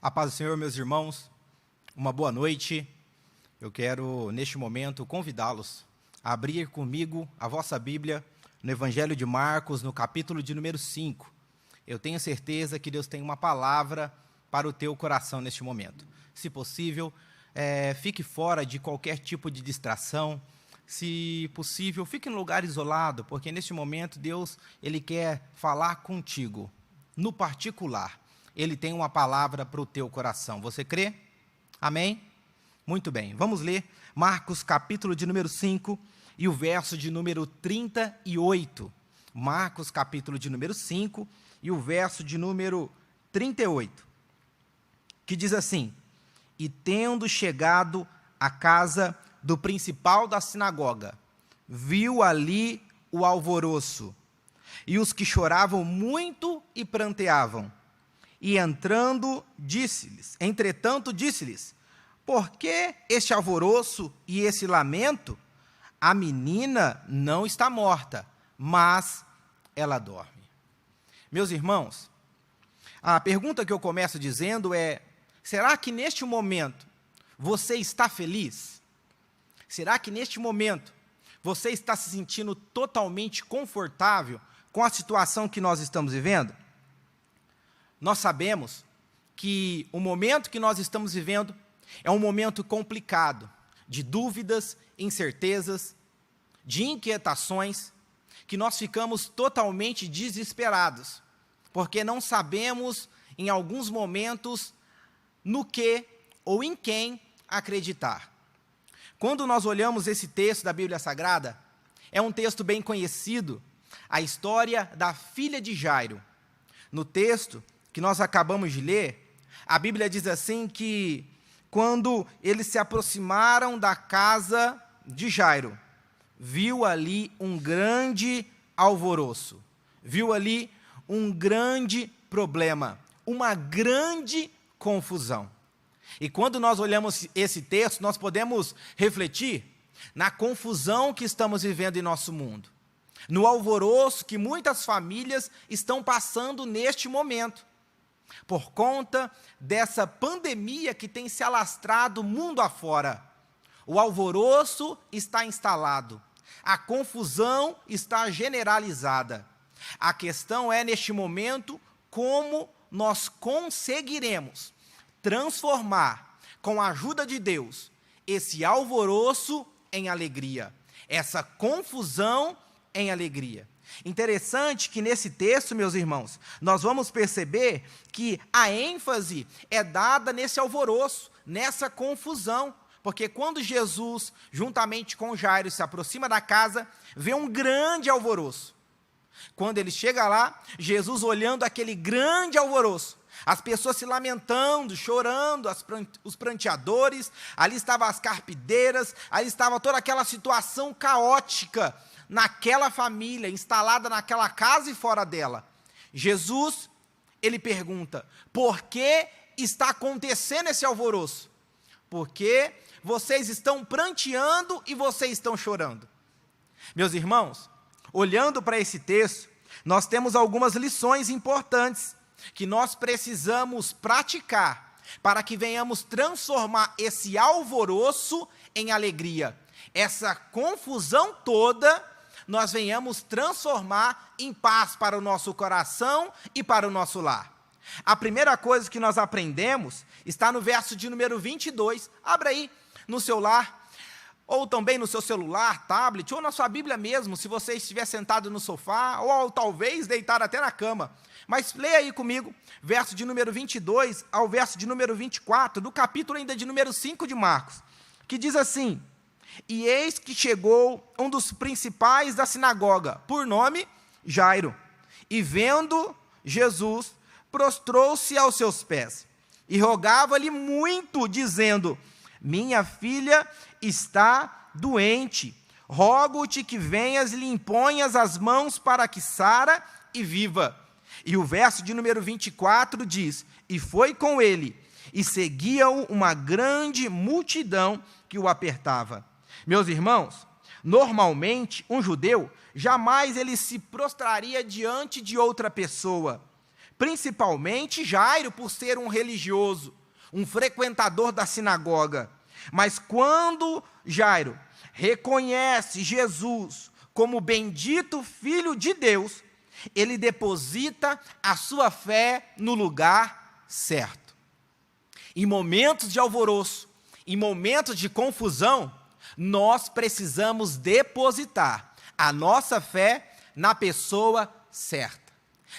A paz do Senhor, meus irmãos, uma boa noite. Eu quero, neste momento, convidá-los a abrir comigo a vossa Bíblia no Evangelho de Marcos, no capítulo de número 5. Eu tenho certeza que Deus tem uma palavra para o teu coração neste momento. Se possível, fique fora de qualquer tipo de distração. Se possível, fique em um lugar isolado, porque neste momento Deus ele quer falar contigo, no particular. Ele tem uma palavra para o teu coração. Você crê? Amém? Muito bem. Vamos ler Marcos, capítulo de número 5 e o verso de número 38. Marcos, capítulo de número 5 e o verso de número 38. Que diz assim: E tendo chegado à casa do principal da sinagoga, viu ali o alvoroço, e os que choravam muito e pranteavam. E entretanto disse-lhes, por que este alvoroço e esse lamento? A menina não está morta, mas ela dorme. Meus irmãos, a pergunta que eu começo dizendo é, será que neste momento você está feliz? Será que neste momento você está se sentindo totalmente confortável com a situação que nós estamos vivendo? Nós sabemos que o momento que nós estamos vivendo é um momento complicado, de dúvidas, incertezas, de inquietações, que nós ficamos totalmente desesperados, porque não sabemos, em alguns momentos, no que ou em quem acreditar. Quando nós olhamos esse texto da Bíblia Sagrada, é um texto bem conhecido, a história da filha de Jairo. No texto que nós acabamos de ler, a Bíblia diz assim que quando eles se aproximaram da casa de Jairo, viu ali um grande alvoroço, viu ali um grande problema, uma grande confusão. E quando nós olhamos esse texto, nós podemos refletir na confusão que estamos vivendo em nosso mundo, no alvoroço que muitas famílias estão passando neste momento, por conta dessa pandemia que tem se alastrado mundo afora. O alvoroço está instalado, a confusão está generalizada. A questão é, neste momento, como nós conseguiremos transformar, com a ajuda de Deus, esse alvoroço em alegria, essa confusão em alegria. Interessante que nesse texto, meus irmãos, nós vamos perceber que a ênfase é dada nesse alvoroço, nessa confusão, porque quando Jesus, juntamente com Jairo, se aproxima da casa, vê um grande alvoroço. Quando ele chega lá, Jesus olhando aquele grande alvoroço, as pessoas se lamentando, chorando, os pranteadores, ali estavam as carpideiras, ali estava toda aquela situação caótica naquela família, instalada naquela casa e fora dela. Jesus, ele pergunta, por que está acontecendo esse alvoroço? Porque vocês estão pranteando e vocês estão chorando. Meus irmãos, olhando para esse texto, nós temos algumas lições importantes que nós precisamos praticar para que venhamos transformar esse alvoroço em alegria. Essa confusão toda, nós venhamos transformar em paz para o nosso coração e para o nosso lar. A primeira coisa que nós aprendemos está no verso de número 22. Abra aí no seu lar, ou também no seu celular, tablet, ou na sua Bíblia mesmo, se você estiver sentado no sofá, ou talvez deitado até na cama. Mas leia aí comigo, verso de número 22 ao verso de número 24, do capítulo ainda de número 5 de Marcos, que diz assim: E eis que chegou um dos principais da sinagoga, por nome Jairo, e vendo Jesus, prostrou-se aos seus pés, e rogava-lhe muito, dizendo, minha filha está doente, rogo-te que venhas e lhe imponhas as mãos para que sara e viva. E o verso de número 24 diz, e foi com ele, e seguia-o uma grande multidão que o apertava. Meus irmãos, normalmente um judeu, jamais ele se prostraria diante de outra pessoa, principalmente Jairo, por ser um religioso, um frequentador da sinagoga. Mas quando Jairo reconhece Jesus como bendito Filho de Deus, ele deposita a sua fé no lugar certo. Em momentos de alvoroço, em momentos de confusão, nós precisamos depositar a nossa fé na pessoa certa.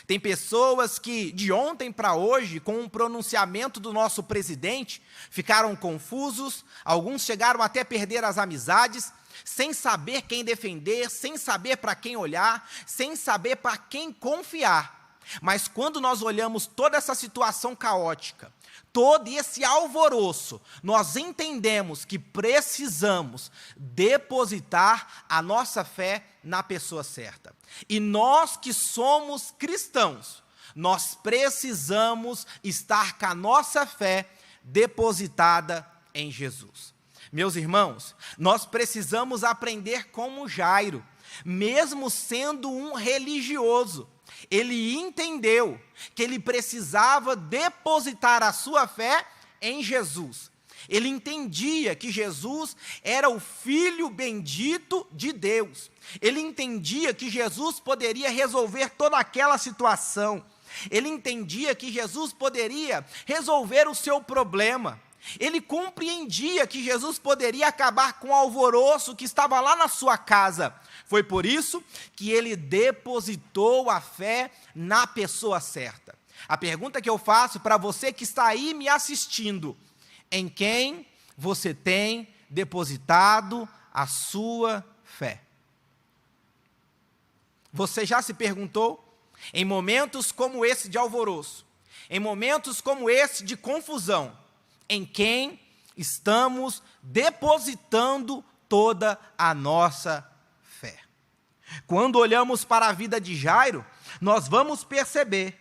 Tem pessoas que, de ontem para hoje, com o pronunciamento do nosso presidente, ficaram confusos, alguns chegaram até a perder as amizades, sem saber quem defender, sem saber para quem olhar, sem saber para quem confiar. Mas quando nós olhamos toda essa situação caótica, todo esse alvoroço, nós entendemos que precisamos depositar a nossa fé na pessoa certa. E nós que somos cristãos, nós precisamos estar com a nossa fé depositada em Jesus. Meus irmãos, nós precisamos aprender como Jairo, mesmo sendo um religioso, ele entendeu que ele precisava depositar a sua fé em Jesus. Ele entendia que Jesus era o Filho bendito de Deus. Ele entendia que Jesus poderia resolver toda aquela situação. Ele entendia que Jesus poderia resolver o seu problema. Ele compreendia que Jesus poderia acabar com o alvoroço que estava lá na sua casa. Foi por isso que ele depositou a fé na pessoa certa. A pergunta que eu faço para você que está aí me assistindo: em quem você tem depositado a sua fé? Você já se perguntou? Em momentos como esse de alvoroço, em momentos como esse de confusão, em quem estamos depositando toda a nossa fé? Quando olhamos para a vida de Jairo, nós vamos perceber,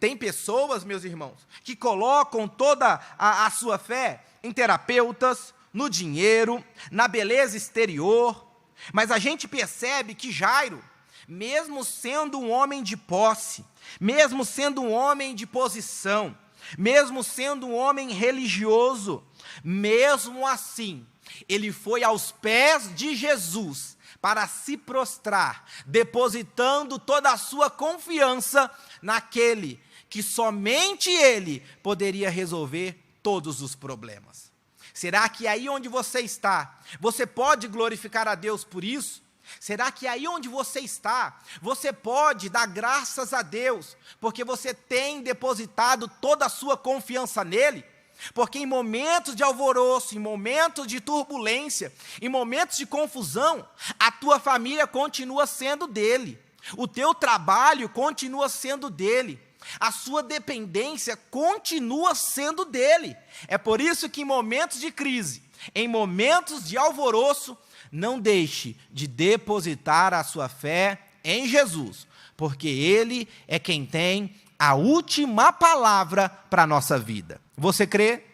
tem pessoas, meus irmãos, que colocam toda a sua fé em terapeutas, no dinheiro, na beleza exterior, mas a gente percebe que Jairo, mesmo sendo um homem de posse, mesmo sendo um homem de posição, mesmo sendo um homem religioso, mesmo assim, ele foi aos pés de Jesus para se prostrar, depositando toda a sua confiança naquele que somente ele poderia resolver todos os problemas. Será que aí onde você está, você pode glorificar a Deus por isso? Será que aí onde você está, você pode dar graças a Deus, porque você tem depositado toda a sua confiança nele? Porque em momentos de alvoroço, em momentos de turbulência, em momentos de confusão, a tua família continua sendo dele, o teu trabalho continua sendo dele, a sua dependência continua sendo dele. É por isso que em momentos de crise, em momentos de alvoroço, não deixe de depositar a sua fé em Jesus, porque ele é quem tem a última palavra para a nossa vida. Você crê?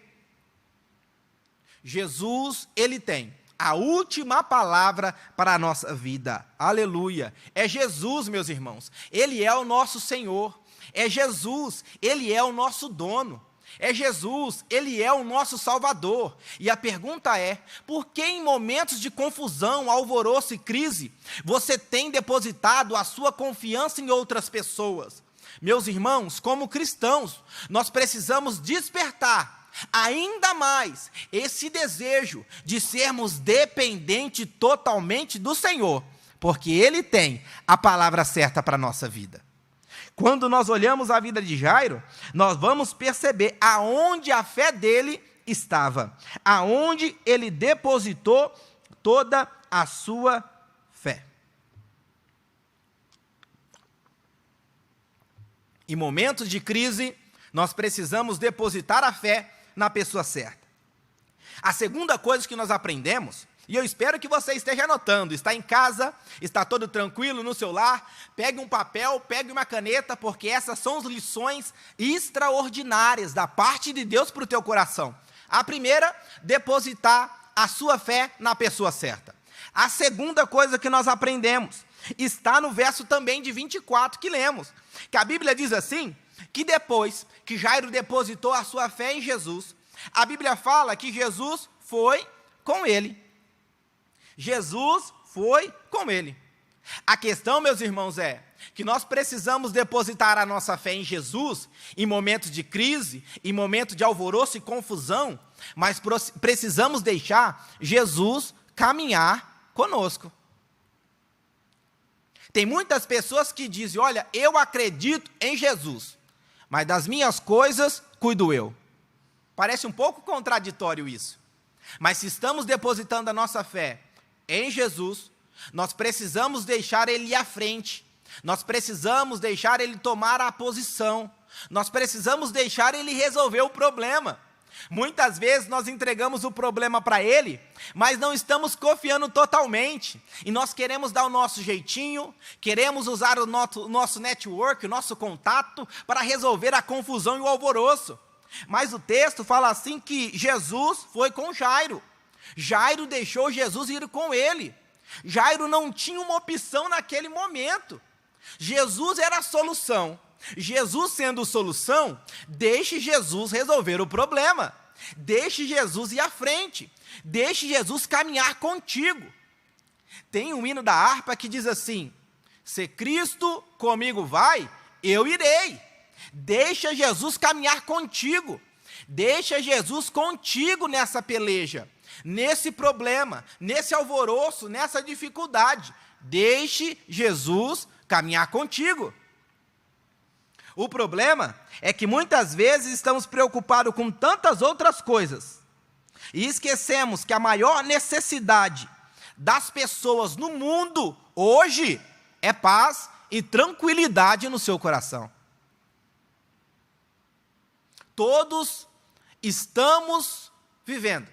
Jesus, ele tem a última palavra para a nossa vida. Aleluia. É Jesus, meus irmãos. Ele é o nosso Senhor. É Jesus, ele é o nosso dono. É Jesus, ele é o nosso Salvador. E a pergunta é: por que em momentos de confusão, alvoroço e crise, você tem depositado a sua confiança em outras pessoas? Meus irmãos, como cristãos, nós precisamos despertar ainda mais esse desejo de sermos dependentes totalmente do Senhor, porque ele tem a palavra certa para a nossa vida. Quando nós olhamos a vida de Jairo, nós vamos perceber aonde a fé dele estava, aonde ele depositou toda a sua fé. Em momentos de crise, nós precisamos depositar a fé na pessoa certa. A segunda coisa que nós aprendemos, e eu espero que você esteja anotando, está em casa, está todo tranquilo no seu lar, pegue um papel, pegue uma caneta, porque essas são as lições extraordinárias da parte de Deus para o teu coração. A primeira, depositar a sua fé na pessoa certa. A segunda coisa que nós aprendemos está no verso também de 24 que lemos, que a Bíblia diz assim: que depois que Jairo depositou a sua fé em Jesus, a Bíblia fala que Jesus foi com ele. Jesus foi com ele. A questão, meus irmãos, é que nós precisamos depositar a nossa fé em Jesus em momentos de crise, em momentos de alvoroço e confusão, mas precisamos deixar Jesus caminhar conosco. Tem muitas pessoas que dizem, olha, eu acredito em Jesus, mas das minhas coisas cuido eu. Parece um pouco contraditório isso. Mas se estamos depositando a nossa fé em Jesus, nós precisamos deixar Ele ir à frente. Nós precisamos deixar Ele tomar a posição. Nós precisamos deixar Ele resolver o problema. Muitas vezes nós entregamos o problema para Ele, mas não estamos confiando totalmente. E nós queremos dar o nosso jeitinho, queremos usar o nosso network, o nosso contato, para resolver a confusão e o alvoroço. Mas o texto fala assim que Jesus foi com Jairo. Jairo deixou Jesus ir com ele. Jairo não tinha uma opção naquele momento. Jesus era a solução. Jesus sendo solução, deixe Jesus resolver o problema. Deixe Jesus ir à frente. Deixe Jesus caminhar contigo. Tem um hino da harpa que diz assim: se Cristo comigo vai, eu irei. Deixa Jesus caminhar contigo. Deixa Jesus contigo nessa peleja, nesse problema, nesse alvoroço, nessa dificuldade. Deixe Jesus caminhar contigo. O problema é que muitas vezes estamos preocupados com tantas outras coisas e esquecemos que a maior necessidade das pessoas no mundo hoje é paz e tranquilidade no seu coração. Todos estamos vivendo,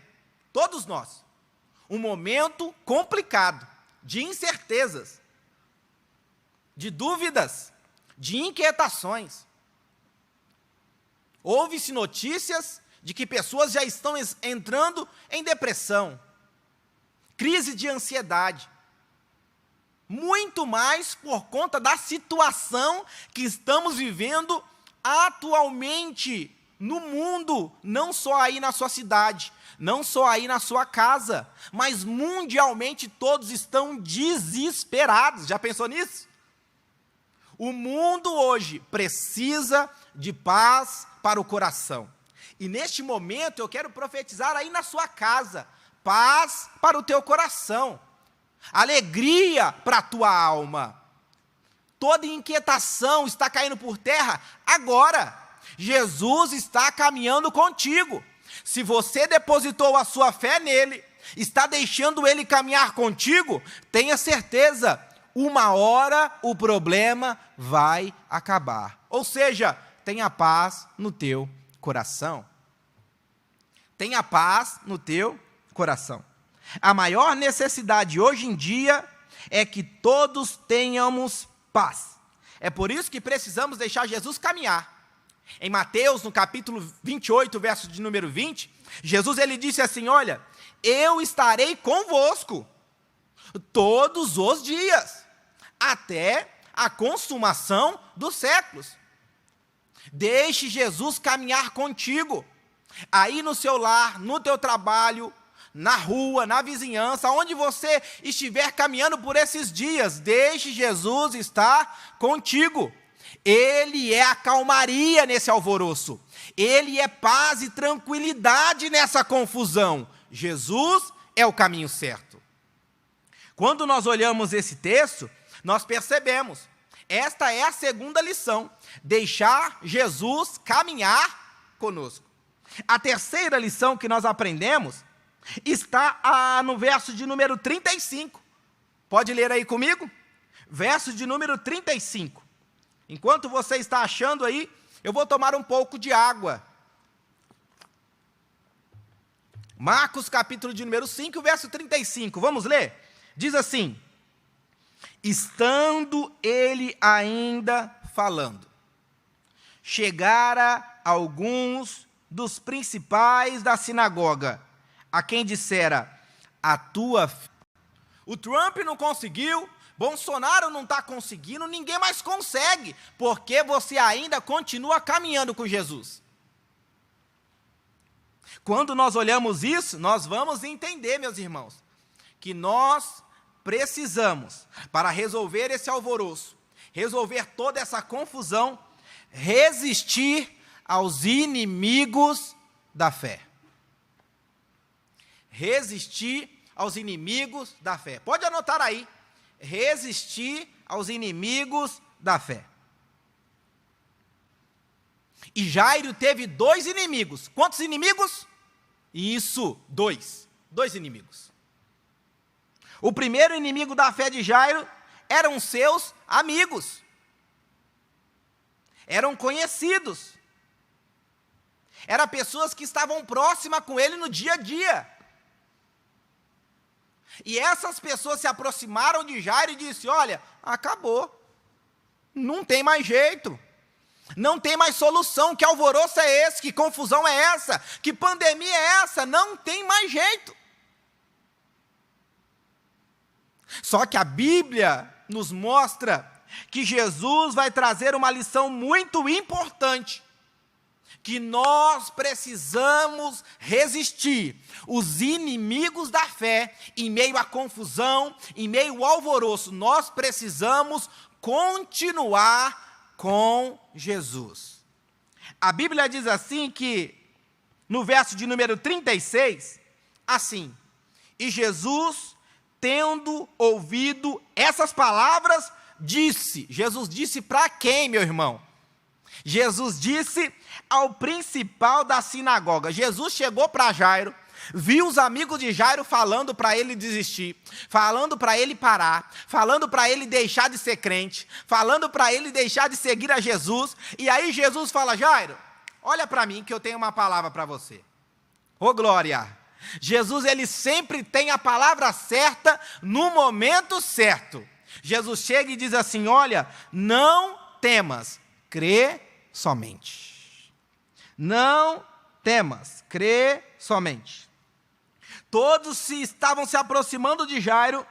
todos nós, um momento complicado, de incertezas, de dúvidas, de inquietações. Houve-se notícias de que pessoas já estão entrando em depressão, crise de ansiedade, muito mais por conta da situação que estamos vivendo atualmente no mundo, não só aí na sua cidade, não só aí na sua casa, mas mundialmente todos estão desesperados. Já pensou nisso? O mundo hoje precisa de paz para o coração. E neste momento eu quero profetizar aí na sua casa, paz para o teu coração, alegria para a tua alma. Toda inquietação está caindo por terra agora. Jesus está caminhando contigo. Se você depositou a sua fé nele, está deixando ele caminhar contigo, tenha certeza, uma hora o problema vai acabar. Ou seja, tenha paz no teu coração. Tenha paz no teu coração. A maior necessidade hoje em dia é que todos tenhamos paz. É por isso que precisamos deixar Jesus caminhar. Em Mateus, no capítulo 28, verso de número 20, Jesus ele disse assim, olha, eu estarei convosco todos os dias, até a consumação dos séculos. Deixe Jesus caminhar contigo, aí no seu lar, no teu trabalho, na rua, na vizinhança, onde você estiver caminhando por esses dias, deixe Jesus estar contigo. Ele é a calmaria nesse alvoroço, Ele é paz e tranquilidade nessa confusão. Jesus é o caminho certo. Quando nós olhamos esse texto, nós percebemos, esta é a segunda lição, deixar Jesus caminhar conosco. A terceira lição que nós aprendemos está no verso de número 35. Pode ler aí comigo? Verso de número 35. Enquanto você está achando aí, eu vou tomar um pouco de água. Marcos, capítulo de número 5, verso 35. Vamos ler? Diz assim: estando ele ainda falando, chegara alguns dos principais da sinagoga, a quem dissera, a tua filha. O Trump não conseguiu, Bolsonaro não está conseguindo, ninguém mais consegue, porque você ainda continua caminhando com Jesus. Quando nós olhamos isso, nós vamos entender, meus irmãos, que nós precisamos, para resolver esse alvoroço, resolver toda essa confusão, resistir aos inimigos da fé. Resistir aos inimigos da fé. Pode anotar aí. Resistir aos inimigos da fé. E Jairo teve 2 inimigos. Quantos inimigos? Isso, 2. 2 inimigos. O primeiro inimigo da fé de Jairo eram seus amigos. Eram conhecidos. Eram pessoas que estavam próximas com ele no dia a dia. E essas pessoas se aproximaram de Jairo e disseram: olha, acabou, não tem mais jeito, não tem mais solução, que alvoroço é esse, que confusão é essa, que pandemia é essa, não tem mais jeito. Só que a Bíblia nos mostra que Jesus vai trazer uma lição muito importante, que nós precisamos resistir os inimigos da fé em meio à confusão, em meio ao alvoroço. Nós precisamos continuar com Jesus. A Bíblia diz assim que, no verso de número 36, assim: e Jesus, tendo ouvido essas palavras, disse. Jesus disse para quem, meu irmão? Jesus disse ao principal da sinagoga. Jesus chegou para Jairo, viu os amigos de Jairo falando para ele desistir, falando para ele parar, falando para ele deixar de ser crente, falando para ele deixar de seguir a Jesus. E aí Jesus fala: Jairo, olha para mim que eu tenho uma palavra para você. Ô glória! Jesus, ele sempre tem a palavra certa no momento certo. Jesus chega e diz assim: olha, não temas, crê somente. Não temas, crê somente. Todos estavam se aproximando de Jairo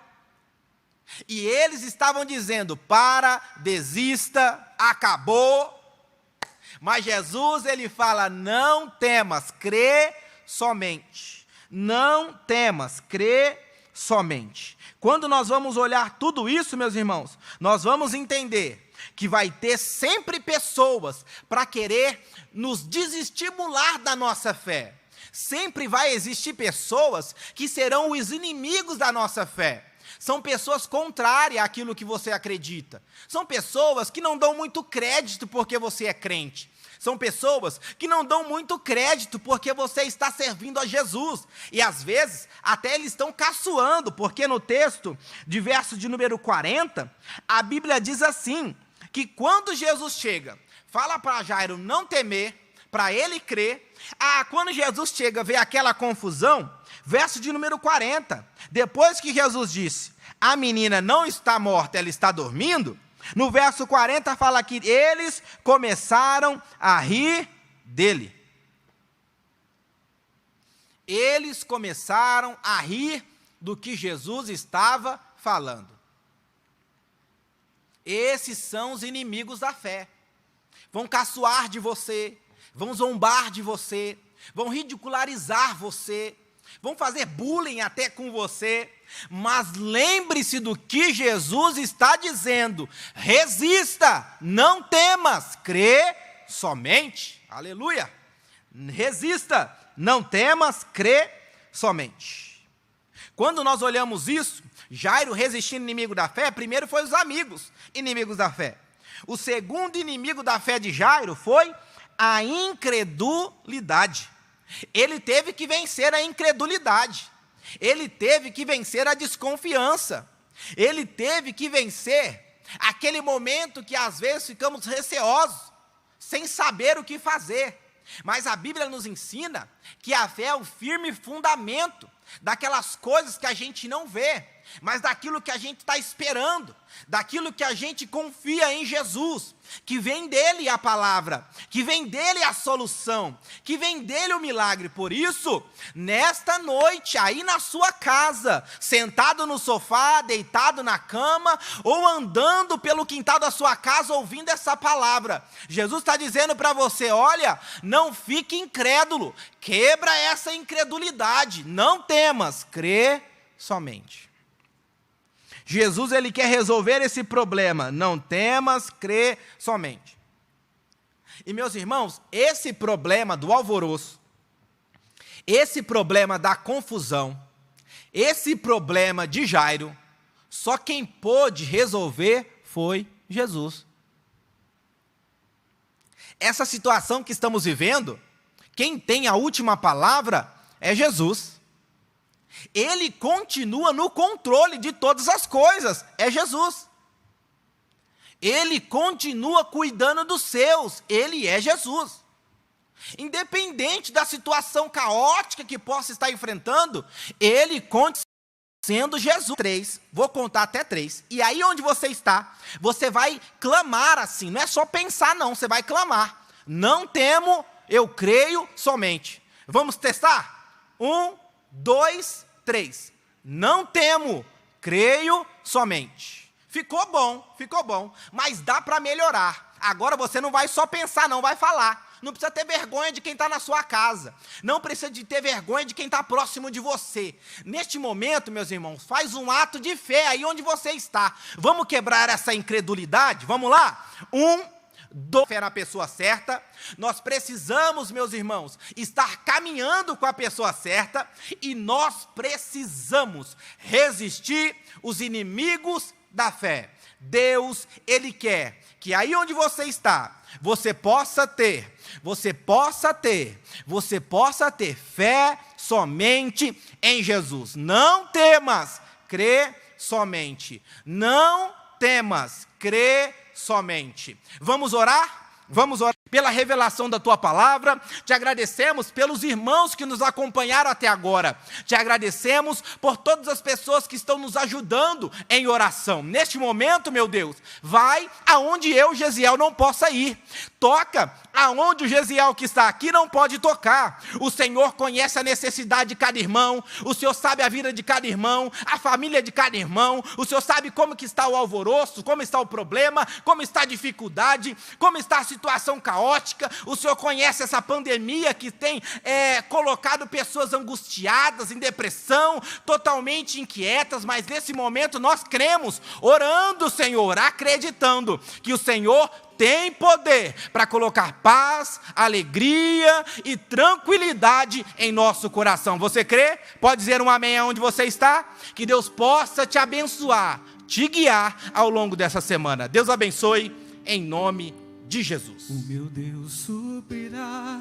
e eles estavam dizendo: para, desista, acabou. Mas Jesus, ele fala: não temas, crê somente. Não temas, crê somente. Quando nós vamos olhar tudo isso, meus irmãos, nós vamos entender que vai ter sempre pessoas para querer nos desestimular da nossa fé. Sempre vai existir pessoas que serão os inimigos da nossa fé. São pessoas contrárias àquilo que você acredita. São pessoas que não dão muito crédito porque você é crente. São pessoas que não dão muito crédito porque você está servindo a Jesus. E às vezes até eles estão caçoando, porque no texto de verso de número 40, a Bíblia diz assim, que quando Jesus chega, fala para Jairo não temer, para ele crer. Quando Jesus chega, vê aquela confusão, verso de número 40, depois que Jesus disse: a menina não está morta, ela está dormindo, no verso 40 fala que eles começaram a rir dele. Eles começaram a rir do que Jesus estava falando. Esses são os inimigos da fé. Vão caçoar de você, vão zombar de você, vão ridicularizar você, vão fazer bullying até com você, mas lembre-se do que Jesus está dizendo: resista, não temas, crê somente. Aleluia! Resista, não temas, crê somente. Quando nós olhamos isso, Jairo resistindo inimigo da fé, primeiro foi os amigos inimigos da fé. O segundo inimigo da fé de Jairo foi a incredulidade. Ele teve que vencer a incredulidade. Ele teve que vencer a desconfiança. Ele teve que vencer aquele momento que às vezes ficamos receosos, sem saber o que fazer. Mas a Bíblia nos ensina que a fé é o firme fundamento daquelas coisas que a gente não vê, mas daquilo que a gente está esperando, daquilo que a gente confia em Jesus, que vem dele a palavra, que vem dele a solução, que vem dele o milagre. Por isso, nesta noite, aí na sua casa, sentado no sofá, deitado na cama, ou andando pelo quintal da sua casa, ouvindo essa palavra, Jesus está dizendo para você: olha, não fique incrédulo, quebra essa incredulidade, não temas, crê somente. Jesus, ele quer resolver esse problema. Não temas, crê somente. E, meus irmãos, esse problema do alvoroço, esse problema da confusão, esse problema de Jairo, só quem pôde resolver foi Jesus. Essa situação que estamos vivendo, quem tem a última palavra é Jesus. Ele continua no controle de todas as coisas, é Jesus. Ele continua cuidando dos seus, ele é Jesus. Independente da situação caótica que possa estar enfrentando, ele continua sendo Jesus. 3, vou contar até 3. E aí onde você está, você vai clamar assim, não é só pensar não, você vai clamar. Não temo, eu creio somente. Vamos testar? 1, 2, 3. Não temo, creio somente. Ficou bom, mas dá para melhorar. Agora você não vai só pensar não, vai falar. Não precisa ter vergonha de quem está na sua casa. Não precisa de ter vergonha de quem está próximo de você. Neste momento, meus irmãos, faz um ato de fé aí onde você está. Vamos quebrar essa incredulidade? Vamos lá? 1, 2, fé na pessoa certa. Nós precisamos, meus irmãos, estar caminhando com a pessoa certa, e nós precisamos resistir os inimigos da fé. Deus, ele quer que aí onde você está, você possa ter fé somente em Jesus. Não temas, crê somente. Não temas, crê somente. Vamos orar? Vamos orar pela revelação da tua palavra. Te agradecemos pelos irmãos que nos acompanharam até agora. Te agradecemos por todas as pessoas que estão nos ajudando em oração. Neste momento, meu Deus, vai aonde eu, Gesiel, não possa ir. Toca aonde o Gesiel que está aqui não pode tocar. O Senhor conhece a necessidade de cada irmão. O Senhor sabe a vida de cada irmão, a família de cada irmão. O Senhor sabe como que está o alvoroço, como está o problema, como está a dificuldade, como está a situação caótica. O Senhor conhece essa pandemia que tem colocado pessoas angustiadas, em depressão, totalmente inquietas, mas nesse momento nós cremos, orando, Senhor, acreditando que o Senhor tem poder para colocar paz, alegria e tranquilidade em nosso coração. Você crê? Pode dizer um amém aonde você está? Que Deus possa te abençoar, te guiar ao longo dessa semana. Deus abençoe em nome de Jesus. O meu Deus suprirá